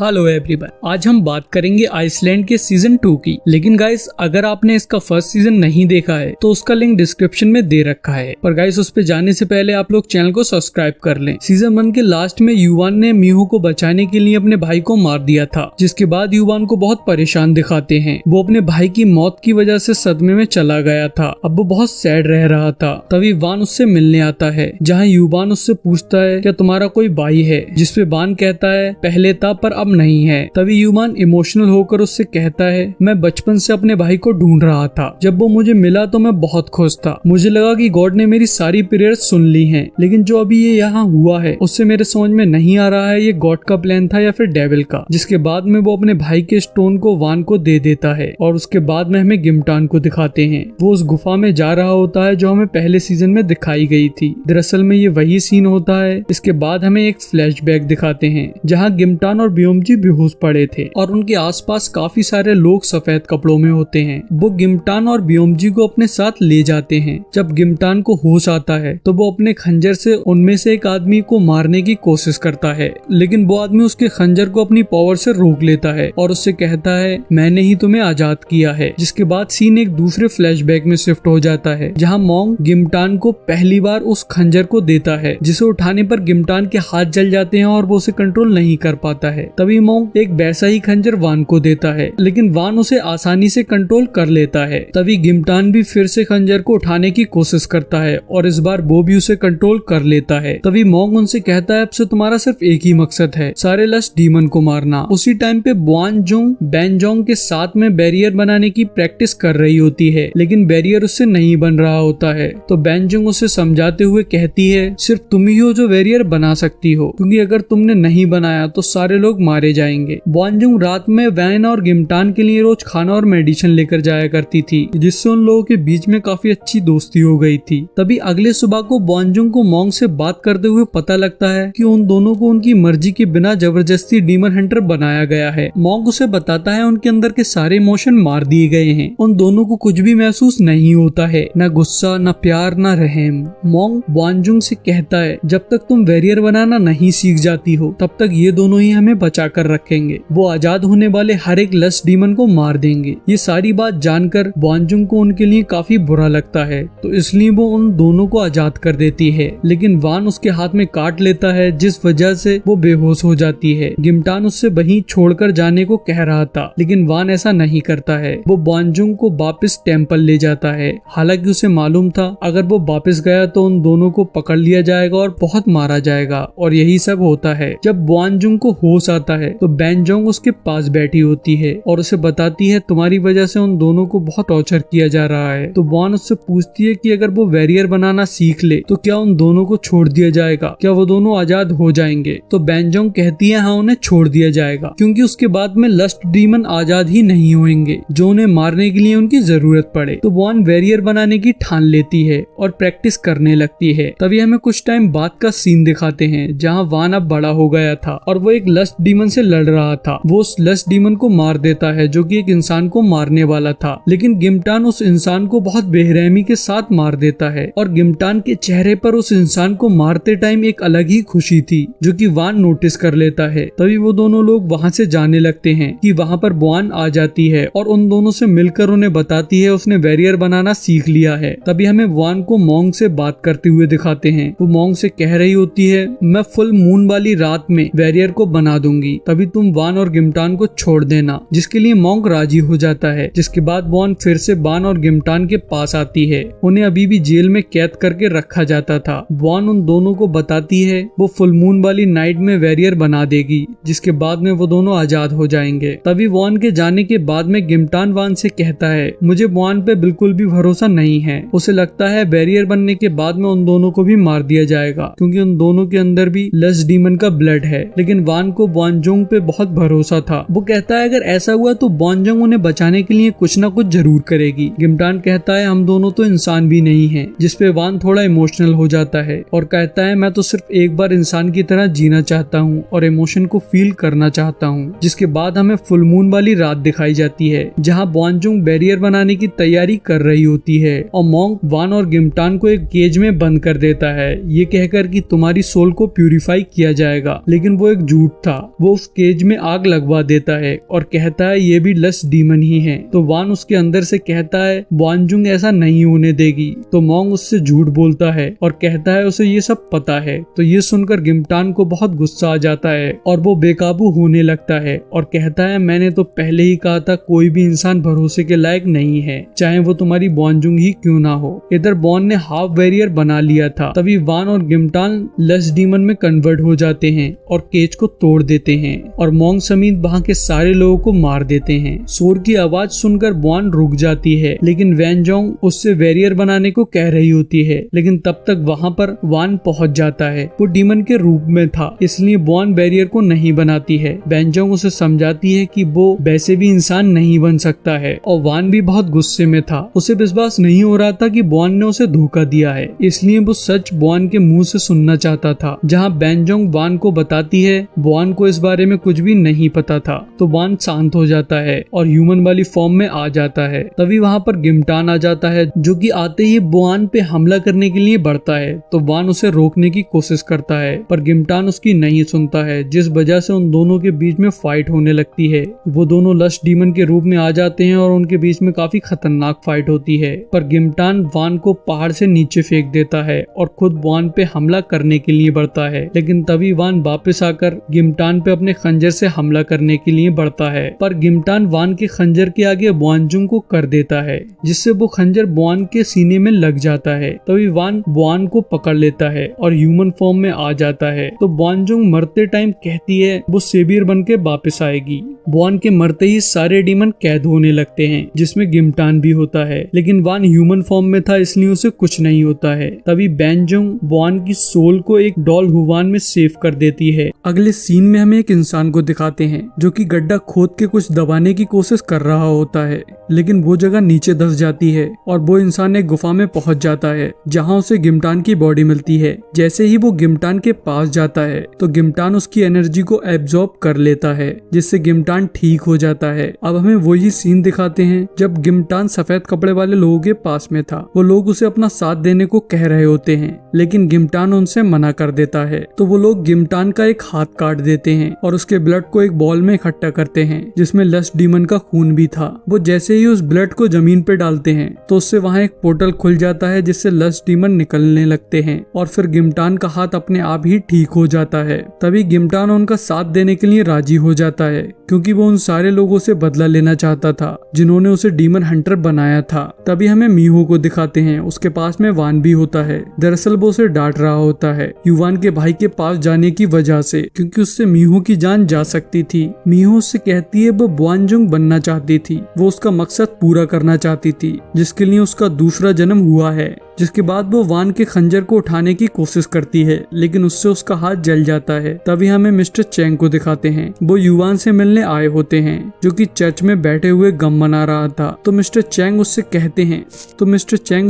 Hello everyone, आज हम बात करेंगे आइसलैंड के सीजन 2 की। लेकिन गाइस, अगर आपने इसका फर्स्ट सीजन नहीं देखा है तो उसका लिंक डिस्क्रिप्शन में दे रखा है। पर गाइस, उस पे जाने से पहले आप लोग चैनल को सब्सक्राइब कर लें। सीजन 1 के लास्ट में युवान ने मिहो को बचाने के लिए अपने भाई को मार दिया था, जिसके बाद युवान को बहुत परेशान दिखाते हैं। वो अपने भाई की मौत की वजह से सदमे में चला गया था। अब वो बहुत सैड रह रहा था। तभी वान उससे मिलने आता है, जहाँ युवान उससे पूछता है क्या तुम्हारा कोई भाई है, जिसपे वान कहता है पहले था पर अब नहीं है। तभी युवान इमोशनल होकर उससे कहता है मैं बचपन से अपने भाई को ढूंढ रहा था। जब वो मुझे मिला तो मैं बहुत खुश था। मुझे लगा कि गॉड ने मेरी सारी प्रेयर्स सुन ली हैं। लेकिन जो अभी ये यहाँ हुआ है उससे मेरे समझ में नहीं आ रहा है ये गॉड का प्लान था या फिर डेविल का। जिसके बाद में वो अपने भाई के स्टोन को वान को दे देता है और उसके बाद में हमें गिमटान को दिखाते हैं। वो उस गुफा में जा रहा होता है जो हमें पहले सीजन में दिखाई गई थी। दरअसल में ये वही सीन होता है। इसके बाद हमें एक फ्लैशबैक दिखाते हैं जहाँ गिमटान और बियोमजी बेहोश पड़े थे और उनके आसपास काफी सारे लोग सफेद कपड़ों में होते हैं। वो गिमटान और बियोमजी को अपने साथ ले जाते हैं। जब गिमटान को होश आता है तो वो अपने खंजर से उनमें से एक आदमी को मारने की कोशिश करता है, लेकिन वो आदमी उसके खंजर को अपनी पावर से रोक लेता है और उससे कहता है मैंने ही तुम्हें आजाद किया है। जिसके बाद सीन एक दूसरे फ्लैशबैक में शिफ्ट हो जाता है, जहाँ मोंग गिमटान को पहली बार उस खंजर को देता है, जिसे उठाने पर गिमटान के हाथ जल जाते हैं और वो उसे कंट्रोल नहीं कर पाता है। तभी मोंग एक वैसा ही खंजर वान को देता है, लेकिन वान उसे आसानी से कंट्रोल कर लेता है। तभी गिमटान भी फिर से खंजर को उठाने की कोशिश करता है और इस बार वो भी उसे कंट्रोल कर लेता है। तभी मोंग उनसे कहता है अब से तुम्हारा सिर्फ एक ही मकसद है, सारे लस्ट डीमन को मारना। उसी टाइम पे बुआनजोंग बेनजोंग के साथ में बैरियर बनाने की प्रैक्टिस कर रही होती है, लेकिन बैरियर उससे नहीं बन रहा होता है। तो बेनजोंग उसे समझाते हुए कहती है सिर्फ तुम ही हो जो बैरियर बना सकती हो, क्योंकि अगर तुमने नहीं बनाया तो सारे लोग मारे जाएंगे। बुआनजोंग रात में वैन और गिमटान के लिए रोज खाना और मेडिसिन लेकर जाया करती थी, जिससे उन लोगों के बीच में काफी अच्छी दोस्ती हो गई थी। तभी अगले सुबह को बुआनजोंग को मोंग से बात करते हुए पता लगता है कि उन दोनों को उनकी मर्जी के बिना जबरदस्ती डीमन हंटर बनाया गया है। मोंग उसे बताता है उनके अंदर के सारे इमोशन मार दिए गए हैं। उन दोनों को कुछ भी महसूस नहीं होता है, न गुस्सा, न प्यार, न रहम। मोंग बुआनजोंग से कहता है जब तक तुम वैरियर बनाना नहीं सीख जाती हो तब तक ये दोनों ही हमें बचा कर रखेंगे। वो आजाद होने वाले हर एक लस्ट डीमन को मार देंगे। ये सारी बात जानकर बुआनजोंग को उनके लिए काफी बुरा लगता है, तो इसलिए वो उन दोनों को आजाद कर देती है। लेकिन वान उसके हाथ में काट लेता है, जिस वजह से वो बेहोश हो जाती है। गिमटान उससे वहीं छोड़कर जाने को कह रहा था, लेकिन वान ऐसा नहीं करता है। वो बुआनजोंग को वापस टेम्पल ले जाता है। हालांकि उसे मालूम था अगर वो वापस गया तो उन दोनों को पकड़ लिया जाएगा और बहुत मारा जाएगा, और यही सब होता है। जब बुआनजोंग को होश आता है तो बेनजोंग उसके पास बैठी होती है और उसे बताती है तुम्हारी वजह से उन दोनों को बहुत टॉर्चर किया जा रहा है। तो बुआन उससे पूछती है कि अगर वो वैरियर बनाना सीख ले तो क्या उन दोनों को छोड़ दिया जाएगा, क्या वो दोनों आजाद हो जाएंगे। तो बेनजोंग कहती है हाँ, उन्हें छोड़ दिया जाएगा, क्योंकि उसके बाद में लस्ट डीमन आजाद ही नहीं होंगे जो उन्हें मारने के लिए उनकी जरूरत पड़े। तो बुआन वैरियर बनाने की ठान लेती है और प्रैक्टिस करने लगती है। तभी हमें कुछ टाइम बाद का सीन दिखाते हैं जहाँ वान अब बड़ा हो गया था और वो एक लस्ट डीमन से लड़ रहा था। वो उस लस्ट डीमन को मार देता है जो कि एक इंसान को मारने वाला था, लेकिन गिमटान उस इंसान को बहुत बेरहमी के साथ मार देता है और गिमटान के चेहरे पर उस इंसान को मारते टाइम एक अलग ही खुशी थी जो कि वान नोटिस कर लेता है। तभी वो दोनों लोग वहाँ से जाने लगते हैं कि वहाँ पर बुआन आ जाती है और उन दोनों से मिलकर उन्हें बताती है उसने वैरियर बनाना सीख लिया है। तभी हमें वान को मोंग से बात करते हुए दिखाते हैं। वो मोंग से कह रही होती है मैं फुल मून वाली रात में वैरियर को बना दूंगी, तभी तुम वान और गिमटान को छोड़ देना। जिसके लिए मोंग राजी हो जाता है। जिसके बाद वान फिर से वान और गिमटान के पास आती है। उन्हें अभी भी जेल में कैद करके रखा जाता था। वान उन दोनों को बताती है वो फुल मून वाली नाइट में वैरियर बना देगी, जिसके बाद में वो दोनों आजाद हो जाएंगे। तभी वान के जाने के बाद में गिमटान वान से कहता है मुझे वान पे बिल्कुल भी भरोसा नहीं है। उसे लगता है बैरियर बनने के बाद में उन दोनों को भी मार दिया जाएगा, क्योंकि उन दोनों के अंदर भी लस्ट डीमन का ब्लड है। लेकिन वान को बुआनजोंग पे बहुत भरोसा था। वो कहता है अगर ऐसा हुआ तो बुआनजोंग उन्हें बचाने के लिए कुछ न कुछ जरूर करेगी। गिमटान कहता है हम दोनों तो इंसान भी नहीं हैं, जिसपे वान थोड़ा इमोशनल हो जाता है और कहता है मैं तो सिर्फ एक बार इंसान की तरह जीना चाहता हूँ और इमोशन को फील करना चाहता हूँ। जिसके बाद हमें फुल मून वाली रात दिखाई जाती है जहाँ बुआनजोंग बैरियर बनाने की तैयारी कर रही होती है और मोंग वान और गिमटान को एक केज में बंद कर देता है, ये कहकर कि तुम्हारी सोल को प्यूरिफाई किया जाएगा। लेकिन वो एक झूठ था। वो वो उस केज में आग लगवा देता है और कहता है ये भी लस्ट डीमन ही है। तो वान उसके अंदर से कहता है वानजुंग ऐसा नहीं होने देगी। तो मोंग उससे झूठ बोलता है और कहता है उसे ये सब पता है। तो ये सुनकर गिमटान को बहुत गुस्सा आ जाता है और वो बेकाबू होने लगता है और कहता है मैंने तो पहले ही कहा था कोई भी इंसान भरोसे के लायक नहीं है, चाहे वो तुम्हारी वानजुंग ही क्यों ना हो। इधर बॉन ने हाफ बैरियर बना लिया था। तभी वान और गिमटान लस्ट डीमन में कन्वर्ट हो जाते हैं और केज को तोड़ देते हैं और मोंग समेत वहाँ के सारे लोगों को मार देते हैं। शोर की आवाज सुनकर बॉन रुक जाती है, लेकिन वैनजोंग उससे बैरियर बनाने को कह रही होती है, लेकिन तब तक वहाँ पर वान पहुँच जाता है। वो डीमन के रूप में था, इसलिए बॉन बैरियर को नहीं बनाती है। वैनजोंग उसे समझाती है कि वो वैसे भी इंसान नहीं बन सकता है और वान भी बहुत गुस्से में था। उसे विश्वास नहीं हो रहा था कि बॉन ने उसे धोखा दिया है, इसलिए वो सच बॉन के मुंह से सुनना चाहता था। जहाँ वैनजोंग वान को बताती है बॉन को इस बारे में कुछ भी नहीं पता था, तो वान शांत हो जाता है और ह्यूमन वाली फॉर्म में आ जाता है। तभी वहाँ पर गिमटान आ जाता है, जो कि आते ही बॉन पे हमला करने के लिए बढ़ता है। तो वान उसे रोकने की कोशिश करता है, पर गिमटान उसकी नहीं सुनता है, जिस वजह से उन दोनों के बीच में फाइट होने लगती है। वो दोनों लस्ट डीमन के रूप में आ जाते हैं और उनके बीच में काफी खतरनाक फाइट होती है। पर गिमटान वान को पहाड़ से नीचे फेंक देता है और खुद वान पे हमला करने के लिए बढ़ता है, लेकिन तभी वान वापस आकर गिमटान पे अपने खंजर से हमला करने के लिए बढ़ता है। पर गिमटान वान के खंजर के आगे वानजुंग को कर देता है, जिससे वो खंजर वान के सीने में लग जाता है। तभी वान को पकड़ लेता है और ह्यूमन फॉर्म में आ जाता है। तो वानजुंग मरते टाइम कहती है वो सेवियर बन के वापस आएगी। वान के मरते ही सारे डीमन कैद होने लगते हैं, जिसमें गिमटान भी होता है, लेकिन वान ह्यूमन फॉर्म में था, इसलिए उसे कुछ नहीं होता है। तभी वैनजोंग वान की सोल को एक डॉल हुवान में सेव कर देती है। अगले सीन में हमें एक इंसान को दिखाते हैं जो कि गड्ढा खोद के कुछ दबाने की कोशिश कर रहा होता है, लेकिन वो जगह नीचे धंस जाती है और वो इंसान एक गुफा में पहुंच जाता है, जहां उसे गिमटान की बॉडी मिलती है। जैसे ही वो गिमटान के पास जाता है तो गिमटान उसकी एनर्जी को एब्जॉर्ब कर लेता है, जिससे गिमटान ठीक हो जाता है। अब हमें वही सीन दिखाते हैं जब गिमटान सफेद कपड़े वाले लोगों के पास में था। वो लोग उसे अपना साथ देने को कह रहे होते हैं, लेकिन गिमटान उनसे मना कर देता है। तो वो लोग गिमटान का एक हाथ काट देते हैं और उसके ब्लड को एक बॉल में इकट्ठा करते हैं, जिसमें लस्ट डीमन का खून भी था। वो जैसे ही उस ब्लड को जमीन पे डालते हैं तो उससे वहाँ एक पोर्टल खुल जाता है, जिससे लस्ट डीमन निकलने लगते हैं और फिर गिमटान का हाथ अपने आप ही ठीक हो जाता है। तभी गिमटान उनका साथ देने के लिए राजी हो जाता है, क्योंकि वो उन सारे लोगों से बदला लेना चाहता था जिन्होंने उसे डीमन हंटर बनाया था। तभी हमें मीहो को दिखाते हैं, उसके पास में वान भी होता है। दरअसल वो उसे डांट रहा होता है युवान के भाई के पास जाने की वजह से, क्योंकि उससे मीहो की जान जा सकती थी। मीहो उससे कहती है वो वानजुंग बनना चाहती थी, वो उसका मकसद पूरा करना चाहती थी, जिसके लिए उसका दूसरा जन्म हुआ है। जिसके बाद वो वान के खंजर को उठाने की कोशिश करती है, लेकिन उससे उसका हाथ जल जाता है। तभी हमें मिस्टर चैंग को दिखाते हैं, वो युवान से मिलने आए होते हैं, जो कि चर्च में बैठे हुए गम मना रहा था। तो मिस्टर चैंग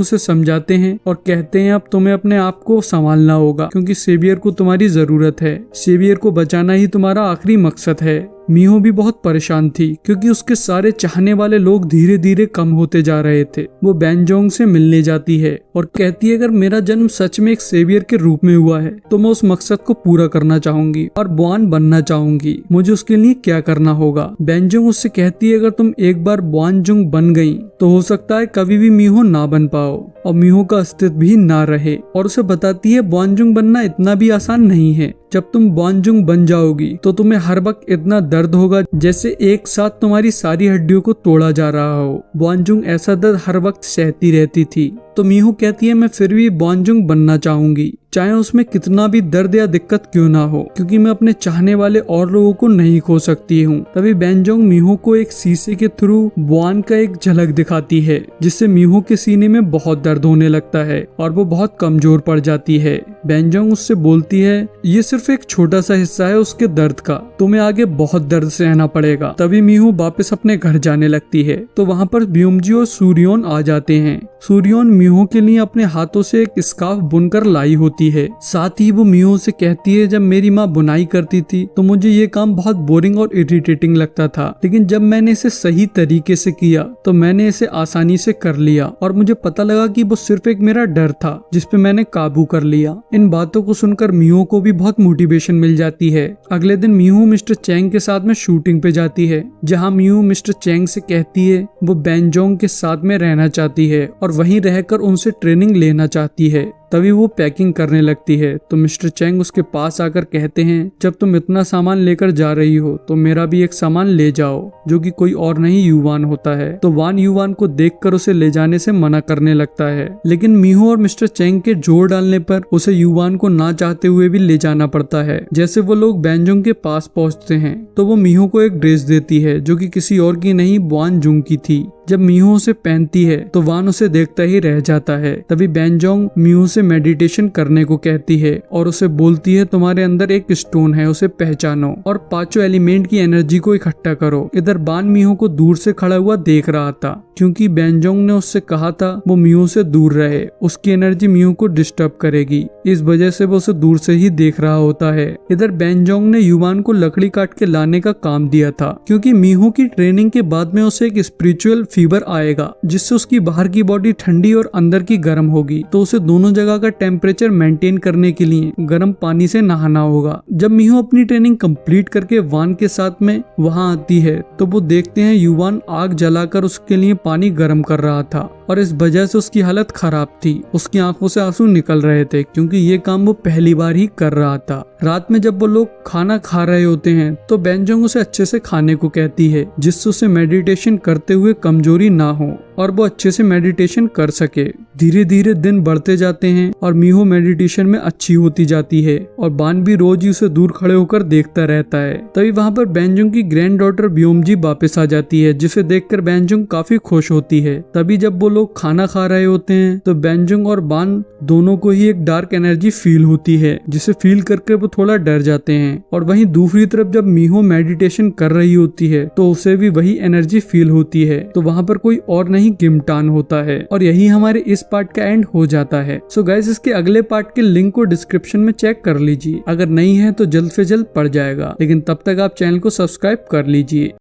उसे समझाते हैं और कहते हैं अब तुम्हें अपने आप को संभालना होगा, क्योंकि सेवियर को तुम्हारी जरूरत है। सेवियर को बचाना ही तुम्हारा आखिरी मकसद है। मीहो भी बहुत परेशान थी, क्योंकि उसके सारे चाहने वाले लोग धीरे धीरे कम होते जा रहे थे। वो वैनजोंग से मिलने जाती है और कहती है अगर मेरा जन्म सच में एक सेवियर के रूप में हुआ है तो मैं उस मकसद को पूरा करना चाहूंगी और वान बनना चाहूंगी। मुझे उसके लिए क्या करना होगा। वैनजोंग उससे कहती है अगर तुम एक बार वानजुंग बन गई तो हो सकता है कभी भी मीहो ना बन पाओ और मीहो का अस्तित्व भी ना रहे, और उसे बताती है वानजुंग बनना इतना भी आसान नहीं है। जब तुम वानजुंग बन जाओगी तो तुम्हें हर वक्त इतना दर्द होगा जैसे एक साथ तुम्हारी सारी हड्डियों को तोड़ा जा रहा हो। वानजुंग ऐसा दर्द हर वक्त सहती रहती थी। तो मीहो कहती है मैं फिर भी वानजुंग बनना चाहूंगी, चाहे उसमें कितना भी दर्द या दिक्कत क्यों ना हो, क्योंकि मैं अपने चाहने वाले और लोगों को नहीं खो सकती हूँ। तभी वैनजोंग मीहो को एक शीशे के थ्रू वान का एक झलक दिखाती है, जिससे मीहो के सीने में बहुत दर्द होने लगता है और वो बहुत कमजोर पड़ जाती है। वैनजोंग उससे बोलती है ये सिर्फ एक छोटा सा हिस्सा है उसके दर्द का, तुम्हें आगे बहुत दर्द सहना पड़ेगा। तभी मीहो वापस अपने घर जाने लगती है। तो वहाँ पर ब्योमजी और सूर्योन आ जाते हैं। सूर्योन मीहो के लिए अपने हाथों से एक स्कार्फ बुनकर लाई होती है। साथ ही वो मीहो से कहती है, जब मेरी माँ बुनाई करती थी तो मुझे ये काम बहुत बोरिंग और इरिटेटिंग लगता था, लेकिन जब मैंने इसे सही तरीके से किया तो मैंने इसे आसानी से कर लिया और मुझे पता लगा कि वो सिर्फ एक मेरा डर था जिसपे मैंने काबू कर लिया। इन बातों को सुनकर मीहो को भी बहुत मोटिवेशन मिल जाती है। अगले दिन मीहो मिस्टर चैंग के साथ में शूटिंग पे जाती है, जहाँ मीहो मिस्टर चैंग से कहती है वो बेनजोंग के साथ में रहना चाहती है और वहीं रहकर उनसे ट्रेनिंग लेना चाहती है। तभी वो पैकिंग करने लगती है तो मिस्टर चैंग उसके पास आकर कहते हैं, जब तुम इतना सामान लेकर जा रही हो तो मेरा भी एक सामान ले जाओ, जो कि कोई और नहीं युवान होता है। तो वान युवान को देखकर उसे ले जाने से मना करने लगता है, लेकिन मीहो और मिस्टर चैंग के जोर डालने पर उसे युवान को ना चाहते हुए भी ले जाना पड़ता है। जैसे वो लोग बेनजोंग के पास पहुंचते हैं तो वो मीहो को एक ड्रेस देती है जो कि किसी और की नहीं वान जुंग की थी। जब मीहो उसे पहनती है तो वान उसे देखता ही रह जाता है। तभी बेनजोंग मीहो से मेडिटेशन करने को कहती है और उसे बोलती है, तुम्हारे अंदर एक स्टोन है, उसे पहचानो और पांचों एलिमेंट की एनर्जी को इकट्ठा करो। इधर बान मीहो को दूर से खड़ा हुआ देख रहा था, क्योंकि बेनजोंग ने उससे कहा था वो मीहो से दूर रहे, उसकी एनर्जी मीहो को डिस्टर्ब करेगी। इस वजह से वो उसे दूर से ही देख रहा होता है। इधर बेनजोंग ने युवान को लकड़ी काट के लाने का काम दिया था, क्योंकि मीहो की ट्रेनिंग के बाद में उसे एक स्पिरिचुअल फीवर आएगा, जिससे उसकी बाहर की बॉडी ठंडी और अंदर की गर्म होगी। तो उसे दोनों जगह का टेम्परेचर मेंटेन करने के लिए गर्म पानी से नहाना होगा। जब मीहो अपनी ट्रेनिंग कंप्लीट करके वान के साथ में वहां आती है तो वो देखते हैं युवान आग जलाकर उसके लिए पानी गर्म कर रहा था और इस वजह से उसकी हालत खराब थी। उसकी आंखों से आंसू निकल रहे थे, क्योंकि ये काम वो पहली बार ही कर रहा था। रात में जब वो लोग खाना खा रहे होते हैं तो बेनजोंग उसे अच्छे से खाने को कहती है, जिससे उसे मेडिटेशन करते हुए कमजोरी ना हो और वो अच्छे से मेडिटेशन कर सके। धीरे धीरे दिन बढ़ते जाते हैं और मीहो मेडिटेशन में अच्छी होती जाती है और बान भी रोज ही उसे दूर खड़े होकर देखता रहता है। तभी वहाँ पर बेनजोंग की ग्रैंड डॉटर ब्योमजी वापस आ जाती है, जिसे देखकर बेनजोंग काफी खुश होती है। तभी जब वो लोग खाना खा रहे होते हैं तो बेनजोंग और बान दोनों को ही एक डार्क एनर्जी फील होती है, जिसे फील करके वो थोड़ा डर जाते हैं। और वहीं दूसरी तरफ जब मीहो मेडिटेशन कर रही होती है तो उसे भी वही एनर्जी फील होती है। तो वहाँ पर कोई और नहीं गिमटान होता है। और यही हमारे इस पार्ट का एंड हो जाता है। सो गाइस, इसके अगले पार्ट के लिंक को डिस्क्रिप्शन में चेक कर लीजिए, अगर नहीं है तो जल्द से जल्द पड़ जाएगा। लेकिन तब तक आप चैनल को सब्सक्राइब कर लीजिए।